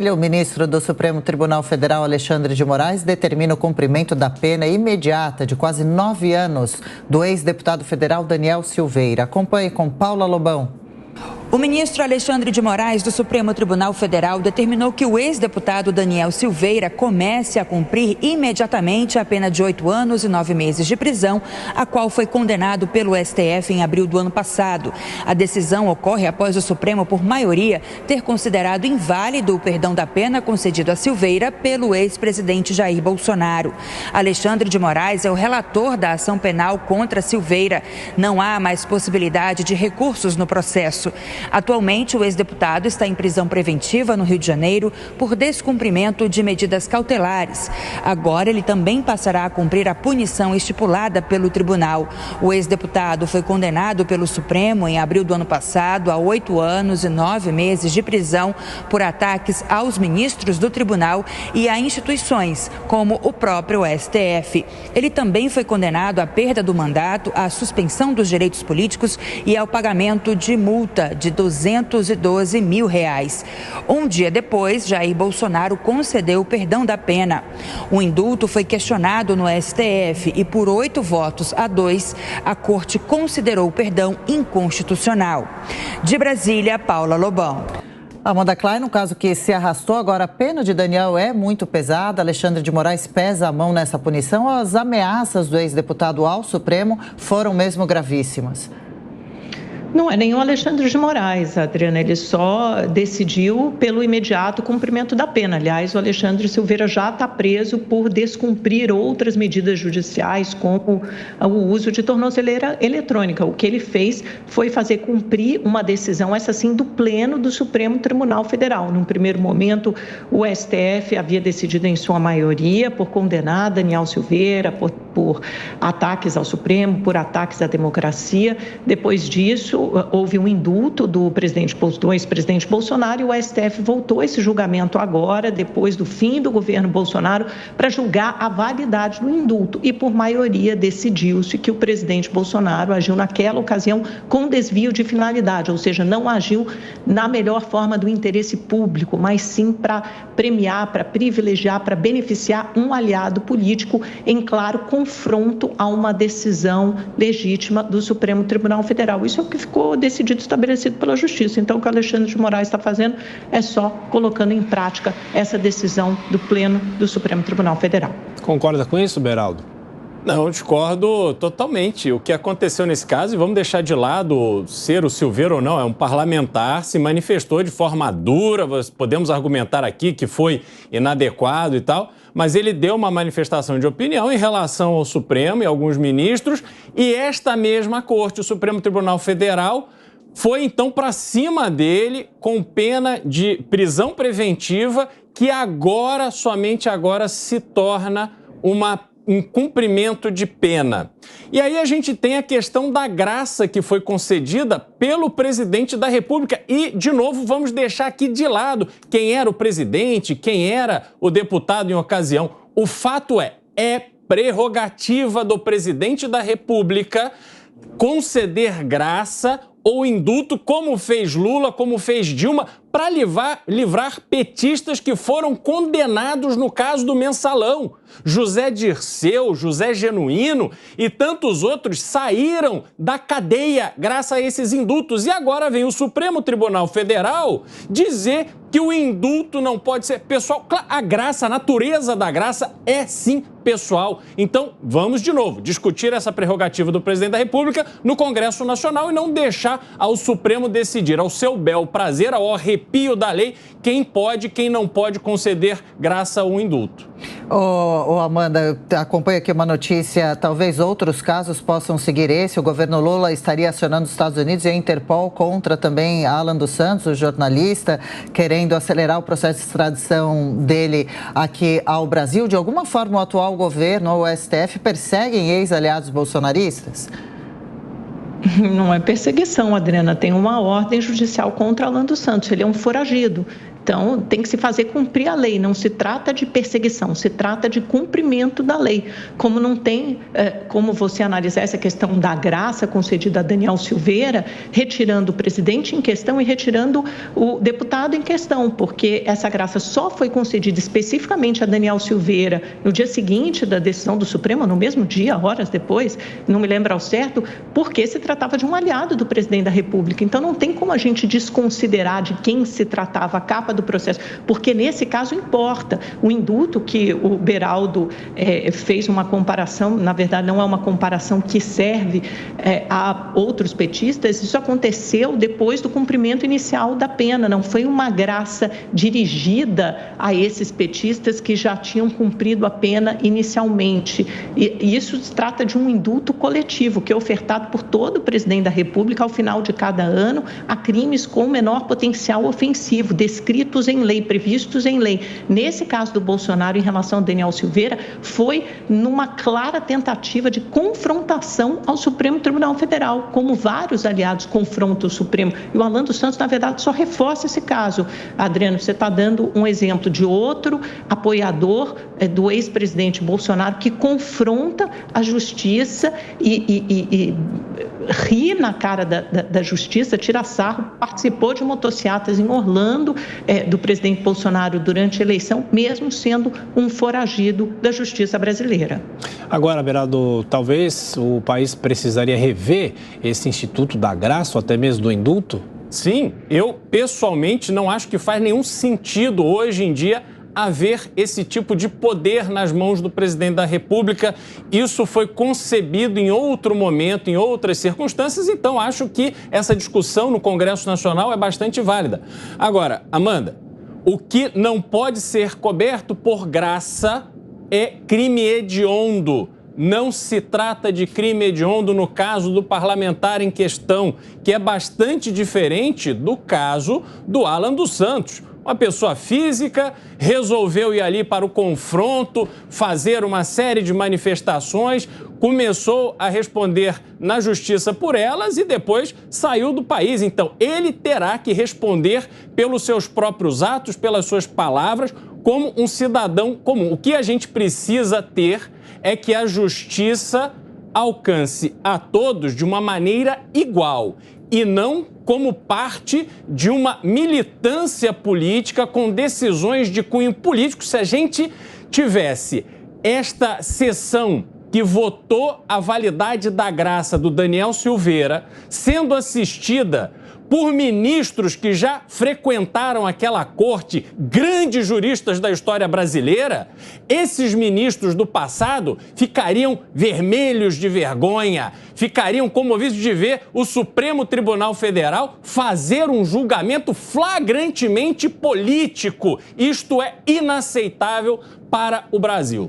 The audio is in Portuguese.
O ministro do Supremo Tribunal Federal, Alexandre de Moraes, determina o cumprimento da pena imediata de quase 9 anos do ex-deputado federal Daniel Silveira. Acompanhe com Paula Lobão. O ministro Alexandre de Moraes, do Supremo Tribunal Federal, determinou que o ex-deputado Daniel Silveira comece a cumprir imediatamente a pena de 8 anos e 9 meses de prisão, a qual foi condenado pelo STF em abril do ano passado. A decisão ocorre após o Supremo, por maioria, ter considerado inválido o perdão da pena concedido a Silveira pelo ex-presidente Jair Bolsonaro. Alexandre de Moraes é o relator da ação penal contra Silveira. Não há mais possibilidade de recursos no processo. Atualmente, o ex-deputado está em prisão preventiva no Rio de Janeiro por descumprimento de medidas cautelares. Agora, ele também passará a cumprir a punição estipulada pelo tribunal. O ex-deputado foi condenado pelo Supremo em abril do ano passado a 8 anos e 9 meses de prisão por ataques aos ministros do tribunal e a instituições, como o próprio STF. Ele também foi condenado à perda do mandato, à suspensão dos direitos políticos e ao pagamento de multa de R$212 mil. Um dia depois, Jair Bolsonaro concedeu o perdão da pena. O indulto foi questionado no STF e, por 8-2, a Corte considerou o perdão inconstitucional. De Brasília, Paula Lobão. Amanda Klein, no caso que se arrastou, agora a pena de Daniel é muito pesada. Alexandre de Moraes pesa a mão nessa punição. As ameaças do ex-deputado ao Supremo foram mesmo gravíssimas. Não é nem o Alexandre de Moraes, Adriana, ele só decidiu pelo imediato cumprimento da pena. Aliás, o Alexandre Silveira já está preso por descumprir outras medidas judiciais, como o uso de tornozeleira eletrônica. O que ele fez foi fazer cumprir uma decisão, essa sim, do Pleno do Supremo Tribunal Federal. Num primeiro momento, o STF havia decidido em sua maioria por condenar Daniel Silveira por ataques ao Supremo, por ataques à democracia. Depois disso, houve um indulto do ex-presidente Bolsonaro e o STF voltou esse julgamento agora, depois do fim do governo Bolsonaro, para julgar a validade do indulto. E, por maioria, decidiu-se que o presidente Bolsonaro agiu naquela ocasião com desvio de finalidade, ou seja, não agiu na melhor forma do interesse público, mas sim para premiar, para privilegiar, para beneficiar um aliado político em claro confronto a uma decisão legítima do Supremo Tribunal Federal. Isso é o que ficou decidido, estabelecido pela Justiça. Então, o que o Alexandre de Moraes está fazendo é só colocando em prática essa decisão do Pleno do Supremo Tribunal Federal. Concorda com isso, Beraldo? Não, discordo totalmente. O que aconteceu nesse caso, e vamos deixar de lado ser o Silveira ou não, é um parlamentar, se manifestou de forma dura, podemos argumentar aqui que foi inadequado e tal, mas ele deu uma manifestação de opinião em relação ao Supremo e alguns ministros, e esta mesma Corte, o Supremo Tribunal Federal, foi então para cima dele com pena de prisão preventiva, que agora, somente agora, se torna um cumprimento de pena. E aí a gente tem a questão da graça que foi concedida pelo presidente da República. E, de novo, vamos deixar aqui de lado quem era o presidente, quem era o deputado em ocasião. O fato é prerrogativa do presidente da República conceder graça ou indulto, como fez Lula, como fez Dilma, para livrar petistas que foram condenados no caso do Mensalão. José Dirceu, José Genuíno e tantos outros saíram da cadeia graças a esses indultos. E agora vem o Supremo Tribunal Federal dizer que o indulto não pode ser pessoal. A graça, a natureza da graça é sim pessoal. Então, vamos de novo discutir essa prerrogativa do presidente da República no Congresso Nacional e não deixar ao Supremo decidir, ao seu bel prazer, ao arrepio da lei, quem pode e quem não pode conceder graça ou indulto. Amanda, acompanha aqui uma notícia, talvez outros casos possam seguir esse. O governo Lula estaria acionando os Estados Unidos e a Interpol contra também Alan dos Santos, o jornalista, querendo acelerar o processo de extradição dele aqui ao Brasil. De alguma forma, o atual governo ou o STF perseguem ex-aliados bolsonaristas? Não é perseguição, Adriana. Tem uma ordem judicial contra Alan dos Santos. Ele é um foragido. Então, tem que se fazer cumprir a lei, não se trata de perseguição, se trata de cumprimento da lei. Como não tem como você analisar essa questão da graça concedida a Daniel Silveira, retirando o presidente em questão e retirando o deputado em questão, porque essa graça só foi concedida especificamente a Daniel Silveira no dia seguinte da decisão do Supremo, no mesmo dia, horas depois, não me lembro ao certo, porque se tratava de um aliado do presidente da República. Então, não tem como a gente desconsiderar de quem se tratava a capa do processo, porque nesse caso importa. O indulto que o Beraldo fez uma comparação, na verdade não é uma comparação que serve a outros petistas, isso aconteceu depois do cumprimento inicial da pena, não foi uma graça dirigida a esses petistas que já tinham cumprido a pena inicialmente. E isso se trata de um indulto coletivo, que é ofertado por todo o presidente da República ao final de cada ano a crimes com menor potencial ofensivo, descritos em lei, previstos em lei. Nesse caso do Bolsonaro, em relação ao Daniel Silveira, foi numa clara tentativa de confrontação ao Supremo Tribunal Federal, como vários aliados confrontam o Supremo. E o Alan dos Santos, na verdade, só reforça esse caso. Adriano, você está dando um exemplo de outro apoiador do ex-presidente Bolsonaro que confronta a justiça e ri na cara da justiça, tira sarro, participou de motociatas em Orlando do presidente Bolsonaro durante a eleição, mesmo sendo um foragido da justiça brasileira. Agora, Beraldo, talvez o país precisaria rever esse Instituto da Graça ou até mesmo do indulto? Sim, eu pessoalmente não acho que faz nenhum sentido hoje em dia haver esse tipo de poder nas mãos do presidente da República. Isso foi concebido em outro momento, em outras circunstâncias, então acho que essa discussão no Congresso Nacional é bastante válida. Agora, Amanda, o que não pode ser coberto por graça é crime hediondo. Não se trata de crime hediondo no caso do parlamentar em questão, que é bastante diferente do caso do Alan dos Santos. Uma pessoa física resolveu ir ali para o confronto, fazer uma série de manifestações, começou a responder na justiça por elas e depois saiu do país. Então, ele terá que responder pelos seus próprios atos, pelas suas palavras, como um cidadão comum. O que a gente precisa ter é que a justiça alcance a todos de uma maneira igual e não como parte de uma militância política com decisões de cunho político. Se a gente tivesse esta sessão que votou a validade da graça do Daniel Silveira sendo assistida por ministros que já frequentaram aquela corte, grandes juristas da história brasileira, esses ministros do passado ficariam vermelhos de vergonha, ficariam comovidos de ver o Supremo Tribunal Federal fazer um julgamento flagrantemente político. Isto é inaceitável para o Brasil.